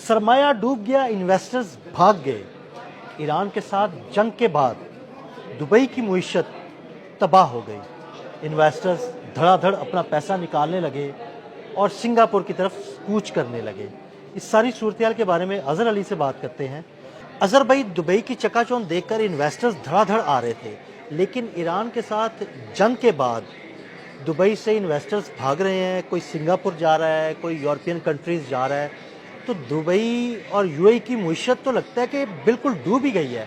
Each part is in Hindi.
सरमाया डूब गया, इन्वेस्टर्स भाग गए। ईरान के साथ जंग के बाद दुबई की मुईशत तबाह हो गई। इन्वेस्टर्स धड़ाधड़ अपना पैसा निकालने लगे और सिंगापुर की तरफ कूच करने लगे। इस सारी सूरत के बारे में अजहर अली से बात करते हैं। अजहर भाई, दुबई की चकाचौंध देखकर इन्वेस्टर्स धड़ाधड़ आ रहे थे, लेकिन ईरान के साथ जंग के बाद दुबई से इन्वेस्टर्स भाग रहे हैं। कोई सिंगापुर जा रहा है, कोई यूरोपियन कंट्रीज जा रहा है। तो दुबई और यूएई की मुईशत तो लगता है कि बिल्कुल डूब ही गई है।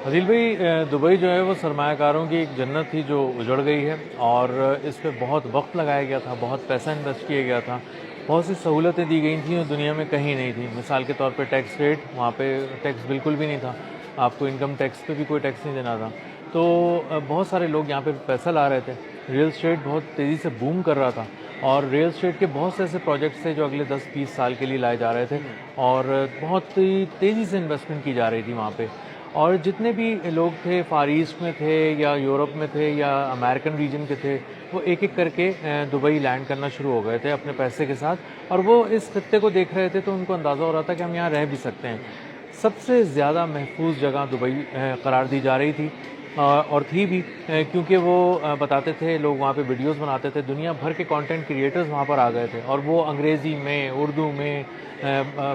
अदिल भाई, दुबई जो है वो सरमायाकारों की एक जन्नत थी जो उजड़ गई है, और इस पर बहुत वक्त लगाया गया था, बहुत पैसा इन्वेस्ट किया गया था, बहुत सी सहूलतें दी गई थी जो दुनिया में कहीं नहीं थी। मिसाल के तौर पे टैक्स रेट, वहाँ पे टैक्स बिल्कुल भी नहीं था, आपको इनकम टैक्स पे भी कोई टैक्स नहीं देना था। तो बहुत सारे लोग यहाँ पे पैसा ला रहे थे। रियल एस्टेट बहुत तेज़ी से बूम कर रहा था, और रियल एस्टेट के बहुत से ऐसे प्रोजेक्ट्स थे जो अगले 10-20 साल के लिए लाए जा रहे थे, और बहुत ही तेज़ी से इन्वेस्टमेंट की जा रही थी वहाँ पे। और जितने भी लोग थे, फार ईस्ट में थे या यूरोप में थे या अमेरिकन रीजन के थे, वो एक एक करके दुबई लैंड करना शुरू हो गए थे अपने पैसे के साथ, और वो इस खत्ते को देख रहे थे तो उनको अंदाज़ा हो रहा था कि हम यहाँ रह भी सकते हैं। सबसे ज़्यादा महफूज जगह दुबई करार दी जा रही थी, और थी भी, क्योंकि वो बताते थे, लोग वहाँ पे वीडियोस बनाते थे, दुनिया भर के कंटेंट क्रिएटर्स वहाँ पर आ गए थे, और वो अंग्रेज़ी में, उर्दू में,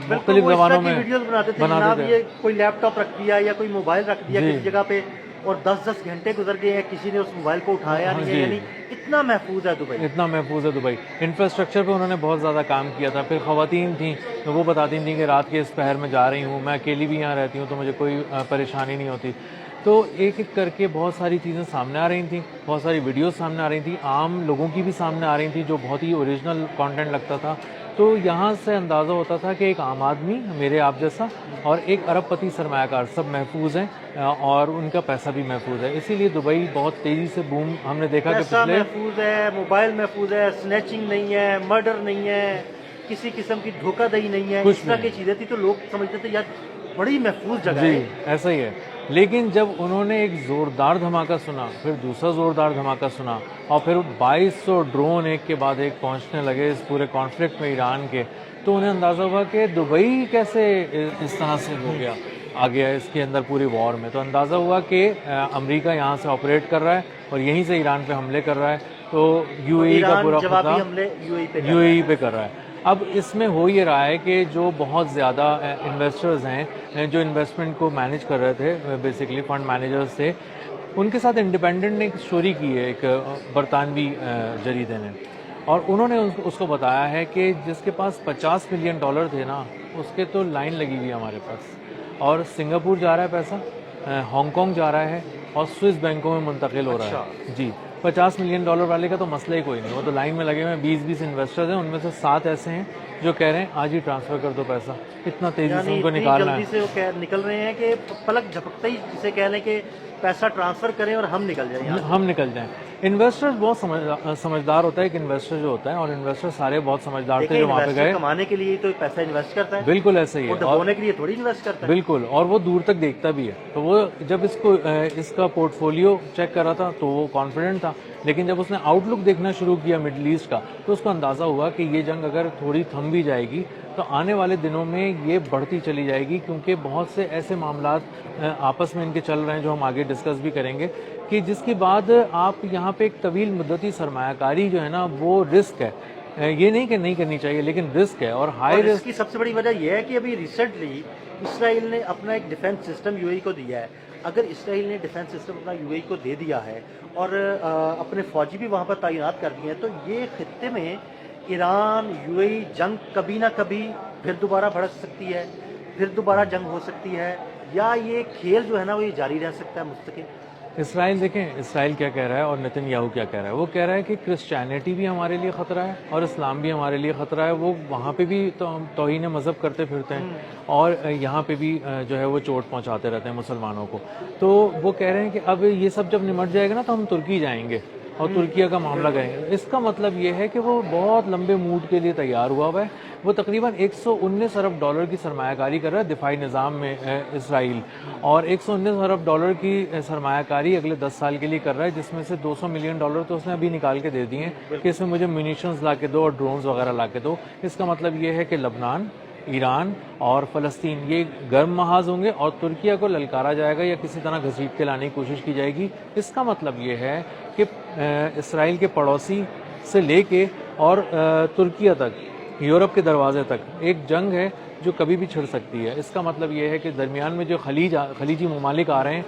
मुख्तलिफ ज़बानों में वीडियोस बनाते थे। ये कोई लैपटॉप रख दिया या कोई मोबाइल रख दिया किसी जगह पे, और 10-10 घंटे गुजर गए हैं, किसी ने उस मोबाइल को उठाया नहीं है। यानी इतना महफूज है दुबई, इतना महफूज है दुबई। इंफ्रास्ट्रक्चर पे उन्होंने बहुत ज़्यादा काम किया था। फिर ख़वातीन थी तो वो बताती थी कि रात के इस पहर में जा रही हूँ, मैं अकेली भी यहाँ रहती हूँ तो मुझे कोई परेशानी नहीं होती। तो एक एक करके बहुत सारी चीज़ें सामने आ रही थी, बहुत सारी वीडियोस सामने आ रही थी, आम लोगों की भी सामने आ रही थी जो बहुत ही ओरिजिनल कंटेंट लगता था। तो यहाँ से अंदाज़ा होता था कि एक आम आदमी, मेरे आप जैसा, और एक अरबपति सरमायाकार सब महफूज हैं, और उनका पैसा भी महफूज है। इसीलिए दुबई बहुत तेज़ी से बूम हमने देखा कि पिछले महफूज है, मोबाइल महफूज है, स्नैचिंग नहीं है, मर्डर नहीं है, किसी किस्म की धोखाधड़ी नहीं है, इस तरह की चीज़ें थी। तो लोग समझते थे यार बड़ी महफूज जगह है। जी, ऐसा ही है। लेकिन जब उन्होंने एक ज़ोरदार धमाका सुना, फिर दूसरा ज़ोरदार धमाका सुना, और फिर 2200 ड्रोन एक के बाद एक पहुंचने लगे इस पूरे कॉन्फ्लिक्ट में ईरान के, तो उन्हें अंदाज़ा हुआ कि दुबई कैसे इस तरह से हो गया, आ गया इसके अंदर पूरी वॉर में। तो अंदाज़ा हुआ कि अमेरिका यहाँ से ऑपरेट कर रहा है और यहीं से ईरान पे हमले कर रहा है। तो यूएई का पूरा जवाबी हमले यूएई पे कर रहा है। अब इसमें हो ये रहा है कि जो बहुत ज़्यादा इन्वेस्टर्स हैं जो इन्वेस्टमेंट को मैनेज कर रहे थे, बेसिकली फंड मैनेजर्स थे, उनके साथ इंडिपेंडेंट ने एक स्टोरी की है, एक बरतानवी जरीदे ने, और उन्होंने उसको बताया है कि जिसके पास $50 मिलियन थे ना, उसके तो लाइन लगी हुई है हमारे पास, और सिंगापुर जा रहा है पैसा, हांगकॉन्ग जा रहा है, और स्विस बैंकों में मुंतकिल हो रहा है। जी, $50 मिलियन वाले का तो मसला ही कोई नहीं, वो तो लाइन में लगे हुए हैं। 20-20 इन्वेस्टर्स हैं, उनमें से 7 ऐसे हैं जो कह रहे हैं आज ही ट्रांसफर कर दो पैसा। इतना तेजी से उनको निकालना है, जल्दी से वो निकल रहे हैं कि पलक झपकते ही जिसे कह लें कि पैसा ट्रांसफर करें और हम निकल जाएं। इन्वेस्टर्स बहुत समझदार होता है एक इन्वेस्टर जो होता है, और इन्वेस्टर सारे बहुत समझदार थे जो वहाँ पे गए। कमाने के लिए तो पैसा इन्वेस्ट करता है, बिल्कुल ऐसा ही है, और दबाने के लिए थोड़ी इन्वेस्ट करता है। बिल्कुल, और वो दूर तक देखता भी है। तो वो जब इसका पोर्टफोलियो चेक कर रहा था तो वो कॉन्फिडेंट था, लेकिन जब उसने आउटलुक देखना शुरू किया मिडल ईस्ट का, तो उसको अंदाज़ा हुआ कि ये जंग अगर थोड़ी थम भी जाएगी तो आने वाले दिनों में ये बढ़ती चली जाएगी, क्योंकि बहुत से ऐसे मामलात आपस में इनके चल रहे हैं जो हम आगे डिस्कस भी करेंगे, कि जिसके बाद आप यहाँ पे एक तवील मुद्दती सरमायाकारी जो है ना, वो रिस्क है। ये नहीं कि नहीं करनी चाहिए, लेकिन रिस्क है, और हाई रिस्क की सबसे बड़ी वजह यह है कि अभी रिसेंटली इसराइल ने अपना एक डिफेंस सिस्टम यूएई को दिया है। अगर इसराइल ने डिफेंस सिस्टम अपना यूएई को दे दिया है और अपने फौजी भी वहाँ पर तैनात कर दिए हैं, तो ये खित्ते में ईरान यूएई जंग कभी ना कभी फिर दोबारा भड़क सकती है, फिर दोबारा जंग हो सकती है, या ये खेल जो है ना वो ये जारी रह सकता है मुस्तकिल। इसराइल देखें, इसराइल क्या कह रहा है और नेतन्याहू क्या कह रहा है। वो कह रहा है कि क्रिश्चियनिटी भी हमारे लिए ख़तरा है और इस्लाम भी हमारे लिए ख़तरा है। वो वहाँ पे भी तौहीन मज़हब करते फिरते हैं, और यहाँ पे भी जो है वो चोट पहुँचाते रहते हैं मुसलमानों को। तो वो कह रहे हैं कि अब ये सब जब निमट जाएगा ना तो हम तुर्की जाएंगे और तुर्किया का मामला करेंगे। इसका मतलब ये है कि वो बहुत लंबे मूड के लिए तैयार हुआ है। वो तकरीबन 119 अरब डॉलर की सरमायाकारी कर रहा है दिफाई निज़ाम में इसराइल, और 119 अरब डॉलर की सरमायाकारी अगले 10 साल के लिए कर रहा है, जिसमें से 200 मिलियन डॉलर तो उसने अभी निकाल के दे दिए हैं कि इसमें मुझे म्यूनिशंस ला के दो और ड्रोन्स वगैरह ला के दो। इसका मतलब ये है कि लबनान, ईरान और फ़लस्तीन ये गर्म महाज होंगे और तुर्किया को ललकारा जाएगा या किसी तरह घसीट के लाने की कोशिश की जाएगी। इसका मतलब ये है कि इसराइल के पड़ोसी से लेके और तुर्किया तक, यूरोप के दरवाजे तक एक जंग है जो कभी भी छिड़ सकती है। इसका मतलब ये है कि दरमियान में जो खलीजी ममालिक आ रहे हैं,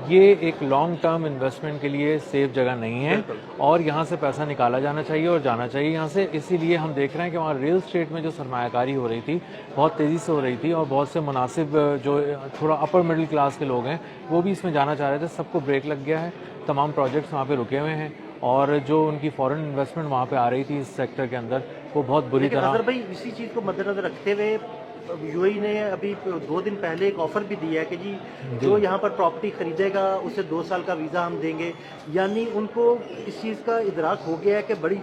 ये एक लॉन्ग टर्म इन्वेस्टमेंट के लिए सेफ जगह नहीं है और यहाँ से पैसा निकाला जाना चाहिए और जाना चाहिए यहाँ से। इसीलिए हम देख रहे हैं कि वहाँ रियल स्टेट में जो सरमायाकारी हो रही थी बहुत तेज़ी से हो रही थी और बहुत से मुनासिब जो थोड़ा अपर मिडिल क्लास के लोग हैं वो भी इसमें जाना चाह रहे थे। सबको ब्रेक लग गया है, तमाम प्रोजेक्ट्स वहाँ पे रुके हुए हैं और जो उनकी फॉरेन इन्वेस्टमेंट वहाँ पे आ रही थी इस सेक्टर के अंदर वो बहुत बुरी तरह। अजहर भाई, इसी चीज़ को मद्देनजर रखते हुए यूएई ने अभी 2 दिन पहले एक ऑफर भी दिया है कि जी जो यहाँ पर प्रॉपर्टी खरीदेगा उसे 2 साल का वीज़ा हम देंगे। यानी उनको इस चीज़ का इदराक हो गया है कि बड़ी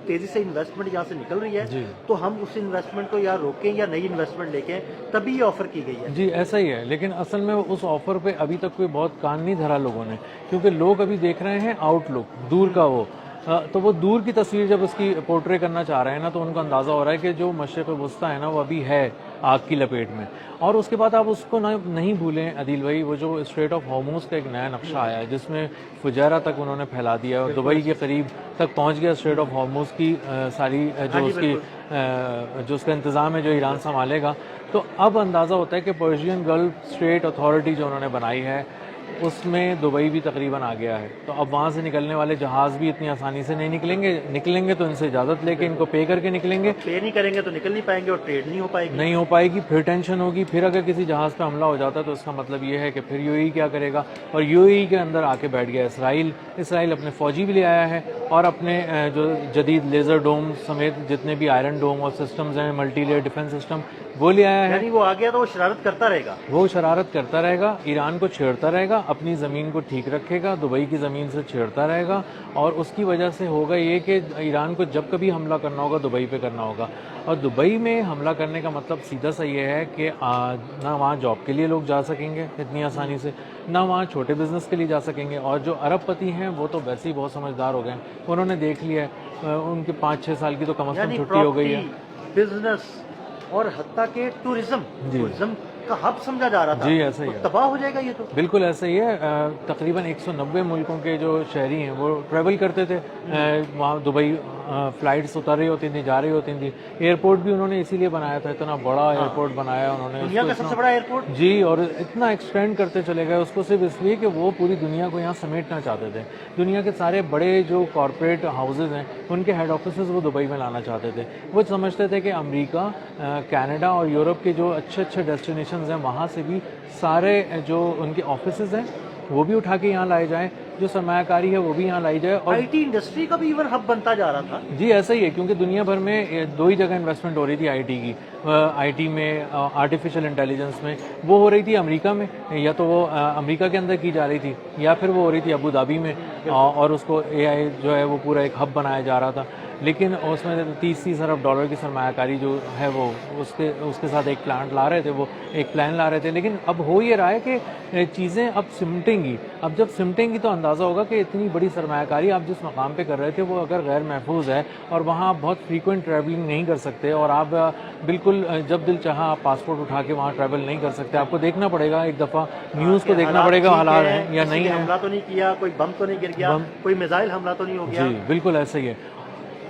तेज़ी से इन्वेस्टमेंट यहाँ से निकल रही है, तो हम उस इन्वेस्टमेंट को या रोकें या नई इन्वेस्टमेंट लेके, तभी ये ऑफर की गई है। जी ऐसा ही है, लेकिन असल में उस ऑफर पे अभी तक कोई बहुत कान नहीं धरा लोगों ने, क्योंकि लोग अभी देख रहे हैं आउटलुक दूर का तो वो दूर की तस्वीर जब उसकी पोर्ट्रे करना चाह रहे हैं ना, तो उनको अंदाज़ा हो रहा है कि जो मशरिक़ वस्ता है ना वो अभी है आग की लपेट में। और उसके बाद आप उसको नहीं भूलें अदील भाई, वो जो स्ट्रेट ऑफ हॉर्मूज़ का एक नया नक्शा आया है जिसमें फुजैरा तक उन्होंने फैला दिया और दुबई के करीब तक पहुंच गया स्ट्रेट ऑफ हॉर्मूज़ की सारी जो उसका इंतज़ाम है जो ईरान संभालेगा। तो अब अंदाज़ा होता है कि पर्शियन गल्फ स्ट्रेट अथॉरिटी जो उन्होंने बनाई है उसमें दुबई भी तकरीबन आ गया है। तो अब वहाँ से निकलने वाले जहाज़ भी इतनी आसानी से नहीं निकलेंगे तो इनसे इजाज़त लेके इनको पे करके निकलेंगे। पे नहीं करेंगे तो निकल नहीं पाएंगे और ट्रेड नहीं हो पाएगी। फिर टेंशन होगी। फिर अगर किसी जहाज़ पे हमला हो जाता है तो इसका मतलब ये है कि फिर यूएई क्या करेगा, और यूएई के अंदर आके बैठ गया इसराइल अपने फौजी भी ले आया है और अपने जो जदीद लेज़र डोम समेत जितने भी आयरन डोम और सिस्टम्स हैं, मल्टी लेयर डिफेंस सिस्टम, वो ले आया है। यानी वो आ गया तो वो शरारत करता रहेगा, ईरान को छेड़ता रहेगा, अपनी ज़मीन को ठीक रखेगा, दुबई की ज़मीन से छेड़ता रहेगा और उसकी वजह से होगा ये कि ईरान को जब कभी हमला करना होगा दुबई पे करना होगा। और दुबई में हमला करने का मतलब सीधा सा ये है कि ना वहाँ जॉब के लिए लोग जा सकेंगे इतनी आसानी से, ना वहाँ छोटे बिजनेस के लिए जा सकेंगे। और जो अरबपति हैं वो तो वैसे ही बहुत समझदार हो गए हैं, उन्होंने देख लिया है, उनके 5-6 साल की तो कम से कम छुट्टी हो गई है। बिजनेस और हत्ता के टूरिज्म का हब समझा जा रहा था। जी ऐसा ही है, तबाह हो जाएगा ये तो। बिल्कुल ऐसा ही है। तकरीबन 190 मुल्कों के जो शहरी हैं वो ट्रैवल करते थे वहाँ दुबई, फ्लाइट्स उतर रही होती थी, जा रही होती थी। एयरपोर्ट भी उन्होंने इसीलिए बनाया था, इतना बड़ा एयरपोर्ट बनाया उन्होंने, दुनिया का सबसे बड़ा एयरपोर्ट। जी, और इतना एक्सटेंड करते चले गए उसको सिर्फ इसलिए कि वो पूरी दुनिया को यहाँ समेटना चाहते थे। दुनिया के सारे बड़े जो कॉरपोरेट हाउसेज हैं उनके हेड ऑफिसेज वो दुबई में लाना चाहते थे। वो समझते थे कि अमेरिका, कनाडा और यूरोप के जो अच्छे डेस्टिनेशंस हैं वहाँ से भी सारे जो उनके ऑफिसेज हैं वो भी उठा के यहाँ लाए जाएं, जो सरमायाकारी है वो भी यहाँ लाई जाए। और आईटी इंडस्ट्री का भी इवन हब बनता जा रहा था। जी ऐसा ही है, क्योंकि दुनिया भर में 2 ही जगह इन्वेस्टमेंट हो रही थी आईटी की। आईटी में, आर्टिफिशियल इंटेलिजेंस में वो हो रही थी अमेरिका में, या तो वो अमेरिका के अंदर की जा रही थी या फिर वो हो रही थी अबू धाबी में, और उसको एआई जो है वो पूरा एक हब बनाया जा रहा था। लेकिन उसमें 30-30 अरब डॉलर की सरमायाकारी जो है वो उसके साथ एक प्लान ला रहे थे। लेकिन अब हो ये रहा है कि चीज़ें अब सिमटेंगी। अब जब सिमटेंगी तो अंदाज़ा होगा कि इतनी बड़ी सरमायाकारी आप जिस मकाम पे कर रहे थे वो अगर गैर महफूज है और वहाँ आप बहुत फ्रीक्वेंट ट्रैवलिंग नहीं कर सकते और आप बिल्कुल जब दिल चाहा आप पासपोर्ट उठा के वहाँ ट्रैवल नहीं कर सकते। आपको देखना पड़ेगा एक दफ़ा न्यूज़ को देखना पड़ेगा हालात है या नहीं है, हमला तो नहीं किया, कोई बम तो नहीं गिर गया, कोई मिसाइल हमला तो नहीं हो गया। जी बिल्कुल ऐसा ही है।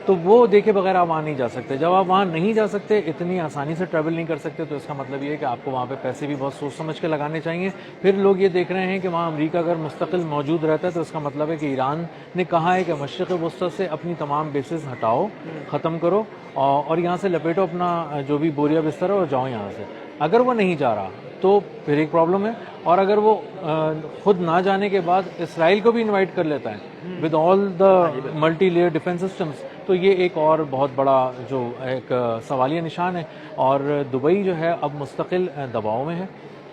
तो वो देखे बगैर आप वहाँ नहीं जा सकते। जब आप वहाँ नहीं जा सकते, इतनी आसानी से ट्रैवल नहीं कर सकते, तो इसका मतलब ये है कि आपको वहाँ पे पैसे भी बहुत सोच समझ के लगाने चाहिए। फिर लोग ये देख रहे हैं कि वहाँ अमेरिका अगर मुस्तकिल मौजूद रहता है तो इसका मतलब है कि ईरान ने कहा है कि मशरिक़ वस्ता से अपनी तमाम बेसिस हटाओ, ख़त्म करो और यहाँ से लपेटो अपना जो भी बोरिया बिस्तर है और जाओ यहाँ से। अगर वो नहीं जा रहा तो फिर एक प्रॉब्लम है, और अगर वो खुद ना जाने के बाद इसराइल को भी इनवाइट कर लेता है with all the multi layer defence systems, तो ये एक और बहुत बड़ा जो एक सवालिया निशान है। और दुबई जो है अब मुस्तकिल दबाव में है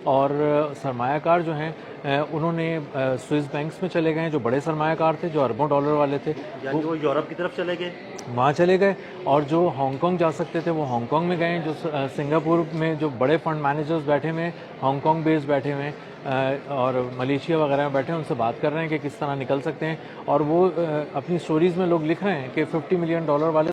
और सरमायाकार जो हैं उन्होंने स्विस बैंक्स में चले गए, जो बड़े सरमायाकार थे, जो अरबों डॉलर वाले थे, वो यूरोप की तरफ चले गए, वहाँ चले गए। और जो हांगकांग जा सकते थे वो हांगकांग में गए। जो सिंगापुर में जो बड़े फंड मैनेजर्स बैठे हुए हैं, हांगकांग बेस्ड बैठे हुए हैं, और मलेशिया वगैरह में बैठे हैं, उनसे बात कर रहे हैं कि किस तरह निकल सकते हैं। और वो अपनी स्टोरीज़ में लोग लिख रहे हैं कि $50 मिलियन वाले